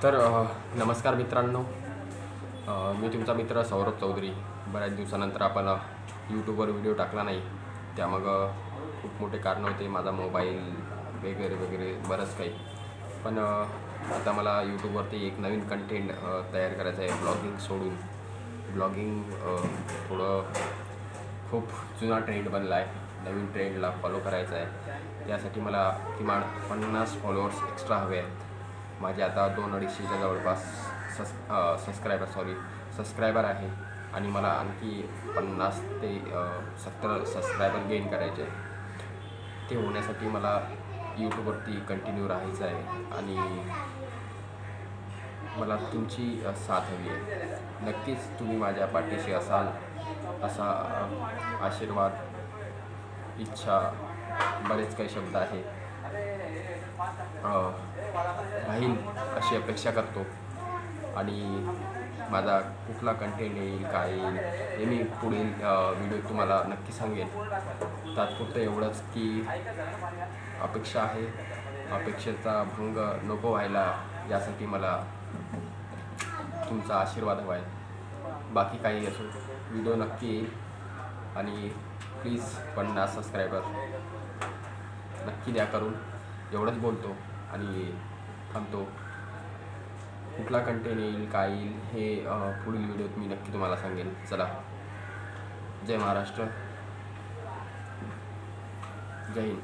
तर नमस्कार मित्रांनो. मी तुमचा मित्र सौरभ चौधरी. बऱ्याच दिवसानंतर आपण यूट्यूबवर व्हिडिओ टाकला नाही. त्यामागं खूप मोठे कारण होते, माझा मोबाईल वगैरे वगैरे बरंच काही. पण आता मला यूट्यूबवरती एक नवीन कंटेंट तयार करायचं आहे. ब्लॉगिंग सोडून ब्लॉगिंग थोडं खूप जुना ट्रेंड बनला आहे. नवीन ट्रेंडला फॉलो करायचं आहे. त्यासाठी मला किमान 50 फॉलोअर्स एक्स्ट्रा हवे आहेत. माझे आता 200-250च्या जवळपास सबस्क्रायबर आहे आणि मला आणखी 50 ते 70 सबस्क्रायबर गेन करायचे आहे. ते होण्यासाठी मला यूट्यूबवरती कंटिन्यू राहायचं आहे आणि मला तुमची साथ हवी आहे. नक्कीच तुम्ही माझ्या पाठीशी असाल असा आशीर्वाद, इच्छा, बरेच काही शब्द आहे राहील अशी अपेक्षा करतो. आणि माझा कुठला कंटेंट येईल, काय येईल हे मी पुढील व्हिडिओ तुम्हाला नक्की सांगेन. तात्पुरतं एवढंच की अपेक्षा आहे, अपेक्षेचा भंग नको व्हायला यासाठी मला तुमचा आशीर्वाद हवा आहे. बाकी काही असो, व्हिडिओ नक्की येईल आणि प्लीज 50 सबस्क्रायबर नक्की द्या करून. एवढंच बोलतो आणि थांबतो. कुठला कंटेंट येईल, काय येईल हे पुढील व्हिडिओत मी नक्की तुम्हाला सांगेन. चला, जय महाराष्ट्र, जय हिंद.